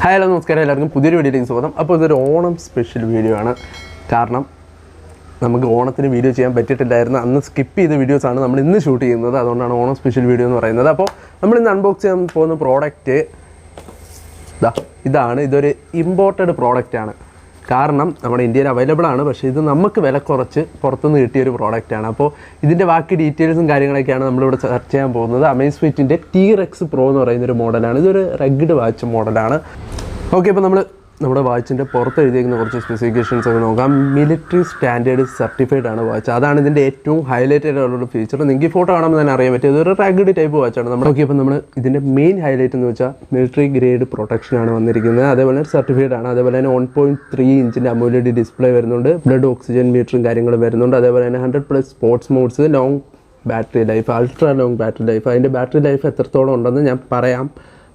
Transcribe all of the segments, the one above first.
Hello നമസ്കാരം, എല്ലാവർക്കും പുതിയൊരു വീഡിയോയിലേക്ക് സ്വാഗതം. അപ്പോൾ ഇതൊരു ഓണം സ്പെഷ്യൽ വീഡിയോ ആണ്. കാരണം നമുക്ക് ഓണത്തിന് വീഡിയോ ചെയ്യാൻ പറ്റിയിട്ടില്ലായിരുന്നു. അന്ന് സ്കിപ്പ് ചെയ്ത വീഡിയോസാണ് നമ്മൾ ഇന്ന് ഷൂട്ട് ചെയ്യുന്നത്. അതുകൊണ്ടാണ് ഓണം സ്പെഷ്യൽ വീഡിയോ എന്ന് പറയുന്നത്. അപ്പോൾ നമ്മൾ ഇന്ന് അൺബോക്സ് ചെയ്യാൻ പോകുന്ന പ്രോഡക്റ്റ് ഇതാണ്. ഇതൊരു ഇമ്പോർട്ടഡ് പ്രോഡക്റ്റാണ്. കാരണം നമ്മുടെ ഇന്ത്യയിൽ അവൈലബിൾ ആണ്, പക്ഷേ ഇത് നമുക്ക് വില കുറച്ച് പുറത്തുനിന്ന് കിട്ടിയൊരു പ്രോഡക്റ്റാണ്. അപ്പോൾ ഇതിൻ്റെ ബാക്കി ഡീറ്റെയിൽസും കാര്യങ്ങളൊക്കെയാണ് നമ്മളിവിടെ സെർച്ച് ചെയ്യാൻ പോകുന്നത്. അമേസ്ഫിറ്റിൻ്റെ T-Rex Pro എന്ന് പറയുന്നൊരു മോഡലാണ്. ഇതൊരു റഗ്ഡ് വാച്ച് മോഡലാണ്. ഓക്കെ, അപ്പോൾ നമ്മുടെ വാച്ചിൻ്റെ പുറത്ത് എഴുതിയിരിക്കുന്ന കുറച്ച് സ്പെസിഫിക്കേഷൻസ് ഒക്കെ നോക്കാം. മിലിറ്ററി സ്റ്റാൻഡേർഡ് സർട്ടിഫൈഡ് ആണ് വാച്ച്. അതാണ് ഇതിൻ്റെ ഏറ്റവും ഹൈലൈറ്റഡ് ആയിട്ടുള്ള ഫീച്ചർ. നിങ്ങൾക്ക് ഈ ഫോട്ടോ കാണുമ്പോൾ തന്നെ അറിയാൻ പറ്റും. ഇതൊരു റഗ്ഡ് ടൈപ്പ് വാച്ചാണ്. നമ്മൾ നോക്കിയപ്പോൾ നമ്മൾ ഇതിൻ്റെ മെയിൻ ഹൈലൈറ്റ് എന്ന് വെച്ചാൽ മിലിറ്ററി ഗ്രേഡ് പ്രൊട്ടക്ഷനാണ് വന്നിരിക്കുന്നത്. അതേപോലെ സർട്ടിഫൈഡ് ആണ്. അതേപോലെ തന്നെ 1.3 ഇഞ്ചിൻ്റെ അമോലെഡ് ഡിസ്പ്ലേ വരുന്നുണ്ട്. ബ്ലഡ് ഓക്സിജൻ മീറ്ററും കാര്യങ്ങളും വരുന്നുണ്ട്. അതേപോലെ തന്നെ 100+ sports modes, long battery life, ultra long battery life. അതിൻ്റെ ബാറ്ററി ലൈഫ് എത്രത്തോളം ഉണ്ടെന്ന് ഞാൻ പറയാം.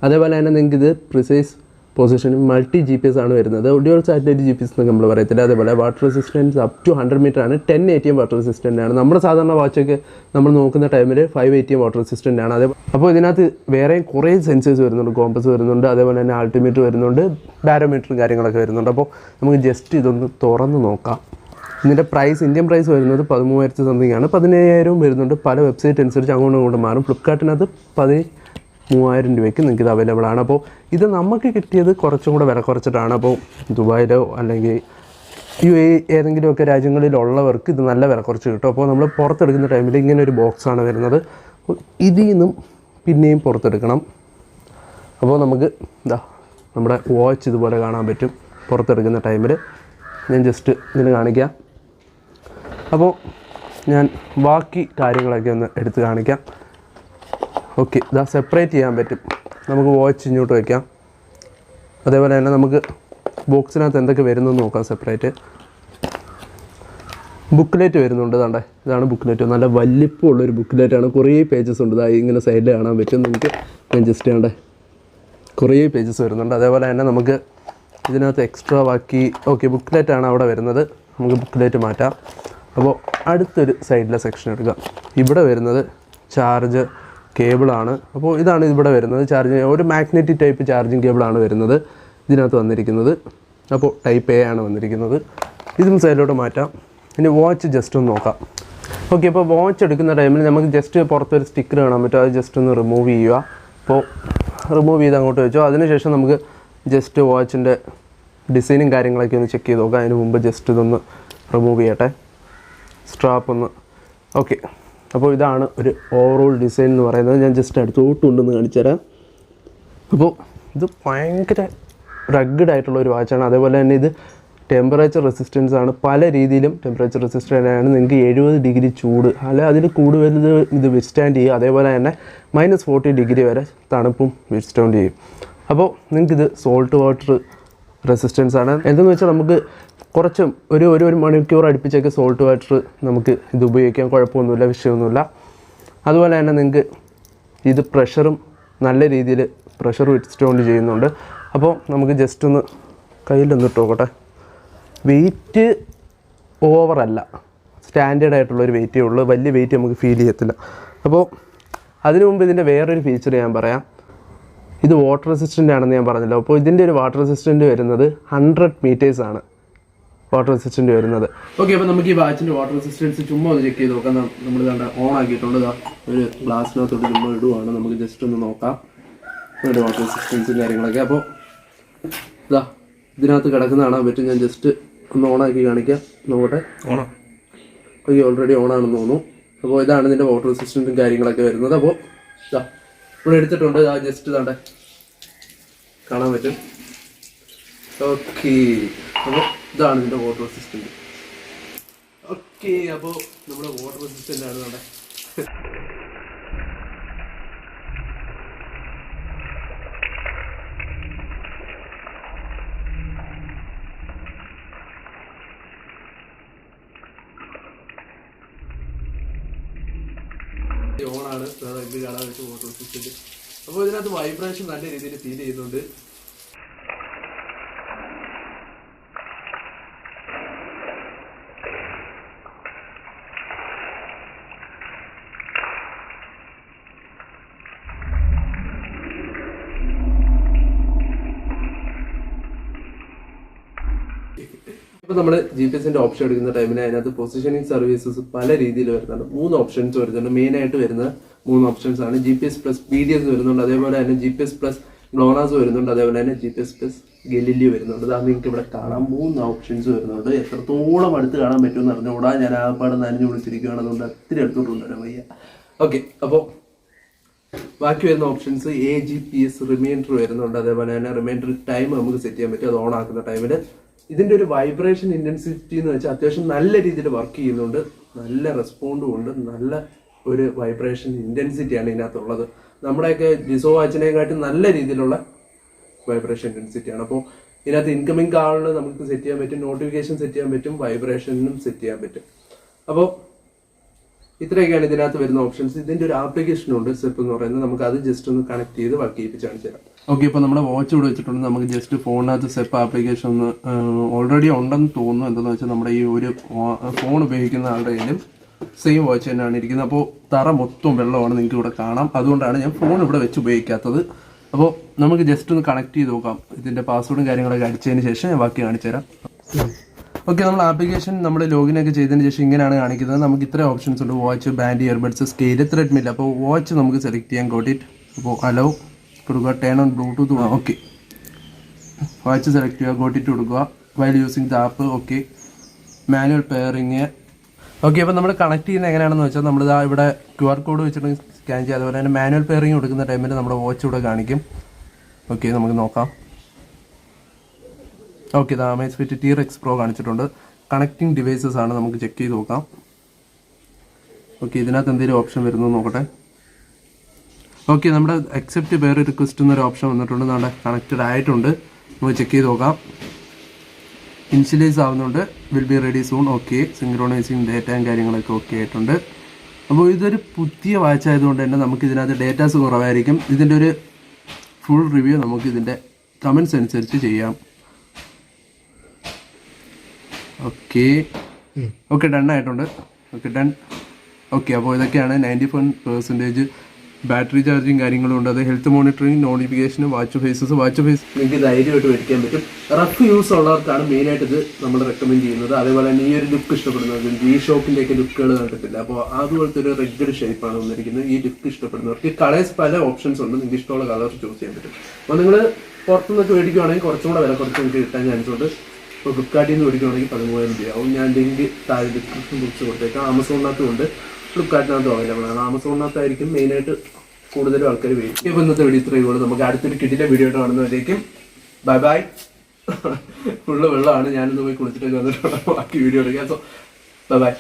അതേപോലെ തന്നെ നിങ്ങൾക്ക് ഇത് പ്രിസൈസ് പൊസിഷൻ മൾട്ടി GPS ആണ് വരുന്നത്. ഡ്യുവൽ സാറ്റലൈറ്റ് GPS എന്നൊക്കെ നമ്മൾ പറയത്തില്ല. അതേപോലെ water resistance up to 100 metre ആണ്. 10 ATM വാട്ടർ റെസിസ്റ്റൻ്റ് ആണ്. നമ്മുടെ സാധാരണ വാച്ചൊക്കെ നമ്മൾ നോക്കുന്ന ടൈമിൽ 5 ATM വാട്ടർ റെസിസ്റ്റൻ്റ് ആണ്. അപ്പോൾ ഇതിനകത്ത് വേറെ കുറേ സെൻസേഴ്സ് വരുന്നുണ്ട്. കോമ്പസ് വരുന്നുണ്ട്. അതേപോലെ തന്നെ ആൾട്ടിമീറ്റർ വരുന്നുണ്ട്. ബാരോമീറ്ററും കാര്യങ്ങളൊക്കെ വരുന്നുണ്ട്. അപ്പോൾ നമുക്ക് ജസ്റ്റ് ഇതൊന്ന് തുറന്ന് നോക്കാം. ഇതിൻ്റെ പ്രൈസ്, ഇന്ത്യൻ പ്രൈസ് വരുന്നത് 13,000 സംതിങ് ആണ്. 17,000 വരുന്നുണ്ട്. പല വെബ്സൈറ്റ് അനുസരിച്ച് അങ്ങോട്ടും ഇങ്ങോട്ടും മാറും. ഫ്ലിപ്കാർട്ടിനകത്ത് 13,000 രൂപയ്ക്ക് നിങ്ങൾക്ക് ഇത് അവൈലബിൾ ആണ്. അപ്പോൾ ഇത് നമുക്ക് കിട്ടിയത് കുറച്ചും കൂടെ വില കുറച്ചിട്ടാണ്. അപ്പോൾ ദുബായിലോ അല്ലെങ്കിൽ UAE ഏതെങ്കിലുമൊക്കെ രാജ്യങ്ങളിലുള്ളവർക്ക് ഇത് നല്ല വില കുറച്ച് കിട്ടും. അപ്പോൾ നമ്മൾ പുറത്തെടുക്കുന്ന ടൈമിൽ ഇങ്ങനെ ഒരു ബോക്സാണ് വരുന്നത്. ഇതിൽ നിന്നും പിന്നെയും പുറത്തെടുക്കണം. അപ്പോൾ നമുക്ക് നമ്മുടെ വാച്ച് ഇതുപോലെ കാണാൻ പറ്റും പുറത്തെടുക്കുന്ന ടൈമിൽ. ഞാൻ ജസ്റ്റ് ഇതിന് കാണിക്കാം. അപ്പോൾ ഞാൻ ബാക്കി കാര്യങ്ങളൊക്കെ ഒന്ന് എടുത്ത് കാണിക്കാം. ഓക്കെ, സെപ്പറേറ്റ് ചെയ്യാൻ പറ്റും. നമുക്ക് വാച്ച് ഇങ്ങോട്ട് വയ്ക്കാം. അതേപോലെ തന്നെ നമുക്ക് ബോക്സിനകത്ത് എന്തൊക്കെ വരുന്നെന്ന് നോക്കാം. സെപ്പറേറ്റ് ബുക്ക്ലെറ്റ് വരുന്നുണ്ട്. ഇതാണ് ബുക്ക്ലെറ്റ്. നല്ല വലിപ്പമുള്ളൊരു ബുക്ക്ലെറ്റാണ്. കുറേ പേജസ് ഉണ്ട്. ഇങ്ങനെ സൈഡിൽ കാണാൻ പറ്റും നിങ്ങൾക്ക്. ഞാൻ ജസ്റ്റ് കുറേ പേജസ് വരുന്നുണ്ട്. അതേപോലെ തന്നെ നമുക്ക് ഇതിനകത്ത് എക്സ്ട്രാ ബാക്കി ബുക്ക്ലെറ്റാണ് അവിടെ വരുന്നത്. നമുക്ക് ബുക്ക്ലെറ്റ് മാറ്റാം. അപ്പോൾ അടുത്തൊരു സൈഡിലെ സെക്ഷൻ എടുക്കാം. ഇവിടെ വരുന്നത് ചാർജ് കേബിളാണ്. അപ്പോൾ ഇതാണ് ഇവിടെ വരുന്നത്. ചാർജിങ് ഒരു മാഗ്നറ്റിക് ടൈപ്പ് ചാർജിങ് കേബിളാണ് വരുന്നത് ഇതിനകത്ത് വന്നിരിക്കുന്നത്. അപ്പോൾ ടൈപ്പ് A ആണ് വന്നിരിക്കുന്നത്. ഇതും സൈഡിലോട്ട് മാറ്റാം. ഇനി വാച്ച് ജസ്റ്റ് ഒന്ന് നോക്കാം. ഓക്കെ, അപ്പോൾ വാച്ച് എടുക്കുന്ന ടൈമിൽ നമുക്ക് ജസ്റ്റ് പുറത്തൊരു സ്റ്റിക്കർ കാണാൻ പറ്റും. അത് ജസ്റ്റ് ഒന്ന് റിമൂവ് ചെയ്യുക. അപ്പോൾ റിമൂവ് ചെയ്ത് അങ്ങോട്ട് വെച്ചോ. അതിനുശേഷം നമുക്ക് ജസ്റ്റ് വാച്ചിൻ്റെ ഡിസൈനും കാര്യങ്ങളൊക്കെ ഒന്ന് ചെക്ക് ചെയ്ത് നോക്കാം. അതിന് മുമ്പ് ജസ്റ്റ് ഇതൊന്ന് റിമൂവ് ചെയ്യട്ടെ, സ്ട്രാപ്പ് ഒന്ന്. ഓക്കെ, അപ്പോൾ ഇതാണ് ഒരു ഓവറോൾ ഡിസൈൻ എന്ന് പറയുന്നത്. ഞാൻ ജസ്റ്റ് അടുത്തോട്ട് കൊണ്ടുവന്ന് കാണിച്ചു തരാം. അപ്പോൾ ഇത് ഭയങ്കര റഗ്ഡ് ആയിട്ടുള്ള ഒരു വാച്ചാണ്. അതേപോലെ തന്നെ ഇത് ടെമ്പറേച്ചർ റെസിസ്റ്റൻസ് ആണ്. പല രീതിയിലും ടെമ്പറേച്ചർ റെസിസ്റ്റൻ്റ് ആണ്. നിങ്ങൾക്ക് 70 ഡിഗ്രി ചൂട് അല്ലെ അതിൽ കൂടുതൽ ഇത് വിത്ത്സ്റ്റാൻഡ് ചെയ്യും. അതേപോലെ തന്നെ -40 ഡിഗ്രി വരെ തണുപ്പും വിത്ത്സ്റ്റാൻഡ് ചെയ്യും. അപ്പോൾ നിങ്ങൾക്കിത് സോൾട്ട് വാട്ടർ റെസിസ്റ്റൻസ് ആണ്. എന്തെന്ന് വെച്ചാൽ നമുക്ക് കുറച്ചും ഒരു മണിക്കൂർ അടുപ്പിച്ചൊക്കെ സോൾട്ട് വാട്ടർ നമുക്ക് ഇത് ഉപയോഗിക്കാം. കുഴപ്പമൊന്നുമില്ല, വിഷയമൊന്നുമില്ല. അതുപോലെ തന്നെ നിങ്ങൾക്ക് ഇത് പ്രഷറും നല്ല രീതിയിൽ പ്രഷർ വിത്ത്സ്റ്റാൻഡ് ചെയ്യുന്നുണ്ട്. അപ്പോൾ നമുക്ക് ജസ്റ്റ് ഒന്ന് കയ്യിലൊന്ന് ഇട്ടോക്കട്ടെ. വെയിറ്റ് ഓവറല്ല, സ്റ്റാൻഡേർഡ് ആയിട്ടുള്ളൊരു വെയിറ്റേ ഉള്ളൂ. വലിയ വെയിറ്റ് നമുക്ക് ഫീൽ ചെയ്യത്തില്ല. അപ്പോൾ അതിനു മുമ്പ് ഇതിൻ്റെ വേറൊരു ഫീച്ചർ ഞാൻ പറയാം. ഇത് വാട്ടർ റെസിസ്റ്റൻ്റ് ആണെന്ന് ഞാൻ പറഞ്ഞല്ലോ. അപ്പോൾ ഇതിൻ്റെ ഒരു വാട്ടർ റെസിസ്റ്റൻ്റ് വരുന്നത് 100 മീറ്റേഴ്സ് ആണ് വാട്ടർ റെസിസ്റ്റൻ്റ് വരുന്നത്. ഓക്കെ, അപ്പോൾ നമുക്ക് ഈ വാച്ചിൻ്റെ വാട്ടർ റെസിസ്റ്റൻസ് ചുമ്മാ ഒന്ന് ചെക്ക് ചെയ്ത് നോക്കാം. നമ്മൾ ഓൺ ആക്കിയിട്ടുണ്ട്. ഒരു ഗ്ലാസ്സിനകത്തോട്ട് ചുമ്മാ ഇടുവാണ്. നമുക്ക് ജസ്റ്റ് ഒന്ന് നോക്കാം അതിൻ്റെ വാട്ടർ റെസിസ്റ്റൻസും കാര്യങ്ങളൊക്കെ. അപ്പോൾ ഇതിനകത്ത് കിടക്കുന്ന കാണാൻ പറ്റും. ഞാൻ ജസ്റ്റ് ഒന്ന് ഓണാക്കി കാണിക്കാം. നോക്കട്ടെ. ഓക്കെ, ഓൾറെഡി ഓണാണെന്ന് തോന്നുന്നു. അപ്പോൾ ഇതാണ് ഇതിൻ്റെ വാട്ടർ റെസിസ്റ്റൻസും കാര്യങ്ങളൊക്കെ വരുന്നത്. അപ്പോൾ ഇവിടെ എടുത്തിട്ടുണ്ട്. ജസ്റ്റ് കാണാൻ പറ്റും. ഓക്കെ, അപ്പോൾ ഇതാണ് ഇതിൻ്റെ വാട്ടർ റെസിസ്റ്റൻറ്റ്. ഓക്കെ, അപ്പോൾ നമ്മുടെ വാട്ടർ റെസിസ്റ്റൻ്റ് ആണ് നമ്മുടെ ഓണാണ്. ഇത് കാണാൻ പറ്റും വാട്ടർ റെസിസ്റ്റൻറ്റ്. അപ്പോൾ ഇതിനകത്ത് വൈബ്രേഷൻ നല്ല രീതിയിൽ ഫീൽ ചെയ്യുന്നുണ്ട്. അപ്പോൾ നമ്മൾ GPS ഓപ്ഷൻ എടുക്കുന്ന ടൈമിൽ അതിനകത്ത് പൊസിഷനിങ് സർവീസസ് പല രീതിയിൽ വരുന്നുണ്ട്. 3 ഓപ്ഷൻസ് വരുന്നുണ്ട്. മെയിനായിട്ട് വരുന്ന 3 ഓപ്ഷൻസ് ആണ്. GPS പ്ലസ് PDS വരുന്നുണ്ട്, അതേപോലെ തന്നെ GPS പ്ലസ് ഗ്ലോണാസ് വരുന്നുണ്ട്, അതേപോലെ തന്നെ GPS പ്ലസ് ഗലീലിയോ വരുന്നുണ്ട്. അത് നിങ്ങൾക്ക് ഇവിടെ കാണാം. 3 ഓപ്ഷൻസ് വരുന്നുണ്ട്. എത്രത്തോളം അടുത്ത് കാണാൻ പറ്റുമെന്ന് അറിഞ്ഞുകൂടാ. ഞാൻ ആ പാടെ നനഞ്ഞു വിളിച്ചിരിക്കുകയാണ്, അതുകൊണ്ട് ഒത്തിരി അടുത്തോട്ടുണ്ടല്ലോ വയ്യ. ഓക്കെ, അപ്പോൾ ബാക്കി വരുന്ന ഓപ്ഷൻസ് AGPS റിമൈൻഡർ വരുന്നുണ്ട്, അതേപോലെ തന്നെ റിമൈൻഡർ ടൈം നമുക്ക് സെറ്റ് ചെയ്യാൻ പറ്റും. അത് ഓൺ ആക്കുന്ന ടൈമിൽ ഇതിൻ്റെ ഒരു വൈബ്രേഷൻ ഇൻറ്റൻസിറ്റി എന്ന് വെച്ചാൽ അത്യാവശ്യം നല്ല രീതിയിൽ വർക്ക് ചെയ്യുന്നുണ്ട്, നല്ല റെസ്പോണ്ടും ഉണ്ട്, നല്ല ഒരു വൈബ്രേഷൻ ഇൻറ്റൻസിറ്റിയാണ് ഇതിനകത്തുള്ളത്. നമ്മുടെയൊക്കെ ഡിസോ വാച്ചിനെക്കാട്ടും നല്ല രീതിയിലുള്ള വൈബ്രേഷൻ ഇൻറ്റൻസിറ്റിയാണ്. അപ്പോൾ ഇതിനകത്ത് ഇൻകമിങ് കാളിൽ നമുക്ക് സെറ്റ് ചെയ്യാൻ പറ്റും, നോട്ടിഫിക്കേഷൻ സെറ്റ് ചെയ്യാൻ പറ്റും, വൈബ്രേഷനും സെറ്റ് ചെയ്യാൻ പറ്റും. അപ്പോൾ ഇത്രയൊക്കെയാണ് ഇതിനകത്ത് വരുന്ന ഓപ്ഷൻസ്. ഇതിന്റെ ഒരു ആപ്ലിക്കേഷൻ ഉണ്ട്, സെപ്പ് എന്ന് പറയുന്നത്. നമുക്ക് അത് ജസ്റ്റ് ഒന്ന് കണക്ട് ചെയ്ത് വർക്ക് ചെയ്യിപ്പിച്ച് കാണിച്ചു തരാം. ഓക്കെ, ഇപ്പോൾ നമ്മുടെ വാച്ച് ഇവിടെ വെച്ചിട്ടുണ്ട്. നമുക്ക് ജസ്റ്റ് ഫോണിനകത്ത് സെപ്പ് ആപ്ലിക്കേഷൻ ഒന്ന് ഓൾറെഡി ഉണ്ടെന്ന് തോന്നുന്നു. എന്താണെന്ന് വെച്ചാൽ നമ്മുടെ ഈ ഒരു ഫോൺ ഉപയോഗിക്കുന്ന ആളുടെ കയ്യിലും സെയിം വാച്ച് തന്നെയാണ് ഇരിക്കുന്നത്. അപ്പോൾ തറ മൊത്തം വെള്ളമാണ്, നിങ്ങൾക്ക് ഇവിടെ കാണാം. അതുകൊണ്ടാണ് ഞാൻ ഫോൺ ഇവിടെ വെച്ച് ഉപയോഗിക്കാത്തത്. അപ്പോൾ നമുക്ക് ജസ്റ്റ് ഒന്ന് കണക്ട് ചെയ്ത് നോക്കാം. ഇതിന്റെ പാസ്വേഡും കാര്യങ്ങളൊക്കെ അടിച്ചതിന് ശേഷം ഞാൻ ബാക്കി കാണിച്ചു തരാം. ഓക്കെ, നമ്മൾ ആപ്ലിക്കേഷൻ നമ്മൾ ലോഗിൻ ഒക്കെ ചെയ്തതിന് ശേഷം ഇങ്ങനെയാണ് കാണിക്കുന്നത്. നമുക്ക് ഇത്ര ഓപ്ഷൻസ് ഉണ്ട്: watch, band, earbuds, scale, treadmill. അപ്പോൾ വാച്ച് നമുക്ക് സെലക്ട് ചെയ്യാൻ കോട്ടിട്ട്. അപ്പോൾ അലോ കൊടുക്കുക, turn on Bluetooth. Okay, watch select ചെയ്യുക, കോട്ടിട്ട് കൊടുക്കുക, while using the app. Okay, manual pairing. Okay, അപ്പോൾ നമ്മൾ കണക്ട് ചെയ്യുന്നത് എങ്ങനെയാണെന്ന് വെച്ചാൽ നമ്മൾ ഇവിടെ QR കോഡ് വെച്ചിട്ട് സ്കാൻ ചെയ്യുക. അതുപോലെ തന്നെ മാനുവൽ പെയറിങ് കൊടുക്കുന്ന ടൈമിൽ നമ്മുടെ വാച്ച് ഇവിടെ കാണിക്കും. ഓക്കെ, നമുക്ക് നോക്കാം. ഓക്കെ, ഇത് Amazfit T-Rex Pro കാണിച്ചിട്ടുണ്ട്. കണക്റ്റിംഗ് ഡിവൈസസ് ആണ്, നമുക്ക് ചെക്ക് ചെയ്ത് നോക്കാം. ഓക്കെ, ഇതിനകത്ത് എന്തെങ്കിലും ഓപ്ഷൻ വരുന്നു നോക്കട്ടെ. ഓക്കെ, നമ്മുടെ അക്സെപ്റ്റ് പെയർ റിക്വസ്റ്റ് എന്നൊരു ഓപ്ഷൻ വന്നിട്ടുണ്ട്. നമ്മുടെ കണക്റ്റഡ് ആയിട്ടുണ്ട്. നമുക്ക് ചെക്ക് ചെയ്ത് നോക്കാം. ഇനിഷ്യലൈസ് ആവുന്നുണ്ട്. Will be ready soon. Okay, synchronising ഡേറ്റയും കാര്യങ്ങളൊക്കെ ഓക്കെ ആയിട്ടുണ്ട്. അപ്പോൾ ഇതൊരു പുതിയ വാച്ച് ആയതുകൊണ്ട് തന്നെ നമുക്ക് ഇതിനകത്ത് ഡേറ്റാസ് കുറവായിരിക്കും. ഇതിൻ്റെ ഒരു ഫുൾ റിവ്യൂ നമുക്ക് ഇതിൻ്റെ കമൻറ്റ്സ് അനുസരിച്ച് ചെയ്യാം. ഓക്കെ ഡൺ ആയിട്ടുണ്ട്. Okay done. ഓക്കെ, അപ്പോൾ ഇതൊക്കെയാണ് 91% ബാറ്ററി ചാർജിങ് കാര്യങ്ങളും ഉണ്ട്. അത് ഹെൽത്ത് മോണിറ്ററിങ്, നോട്ടിഫിക്കേഷനും, വാച്ച് ഫേസസ് നിങ്ങൾക്ക് ധൈര്യമായിട്ട് മേടിക്കാൻ പറ്റും. റഫ് യൂസ് ഉള്ളവർക്കാണ് മെയിനായിട്ട് ഇത് നമ്മൾ റെക്കമെൻഡ് ചെയ്യുന്നത്. അതേപോലെ തന്നെ ഈ ഒരു ലുക്ക് ഇഷ്ടപ്പെടുന്നവർക്ക്, ഈ ഷോപ്പിൻ്റെയൊക്കെ ലുക്കുകൾ കണ്ടിട്ടില്ല, അപ്പോൾ അതുപോലത്തെ ഒരു റെഗുലർ ഷേപ്പാണ് വന്നിരിക്കുന്നത്. ഈ ലുക്ക് ഇഷ്ടപ്പെടുന്നവർക്ക് കളേഴ്സ് പല ഓപ്ഷൻസ് ഉണ്ട്, നിങ്ങൾക്ക് ഇഷ്ടമുള്ള കളർ ചൂസ് ചെയ്യാൻ പറ്റും. അപ്പോൾ നിങ്ങൾ പുറത്തുനിന്നൊക്കെ മേടിക്കുകയാണെങ്കിൽ കുറച്ചും കൂടെ വില കുറച്ച് നിങ്ങൾക്ക് കിട്ടാൻ ചാൻസ് ഉണ്ട്. ഇപ്പോൾ ഫ്ലിപ്കാർട്ടിൽ നിന്ന് മേടിക്കുകയാണെങ്കിൽ 13,000 രൂപയാവും. ഞാൻ ലിങ്ക് താഴെ ഡിസ്ക്രിപ്ഷൻ കുറിച്ച് കൊടുത്തേക്കാം. ആമസോണിനകത്തും ഉണ്ട്, ഫ്ലിപ്കാർട്ടിനകത്തും അവൈലബിൾ ആണ്. ആമസോണിനകത്തായിരിക്കും മെയിനായിട്ട് കൂടുതലും ആൾക്കാർ മേടിക്കും. ഇപ്പോൾ ഇന്നത്തെ വീഡിയോ ഇത്രയേ ഉള്ളൂ. നമുക്ക് അടുത്തൊരു കിടിലൻ വീഡിയോ ആയിട്ട് കാണുന്നവരേക്കും ബൈ ബൈ. ഫുള്ള് വെള്ളമാണ്, ഞാനിന്ന് പോയി കുളിച്ചിട്ടൊക്കെ വന്നിട്ടുള്ള ബാക്കി വീഡിയോ എടുക്കാം. So bye bye.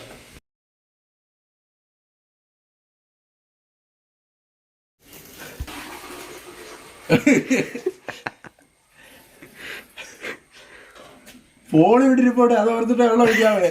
ഫോൺ ഇവിടെ ഇരിപ്പോട്ടെ, അത് ഓർത്തിട്ട് വെള്ളം ഒഴിക്കാവേ.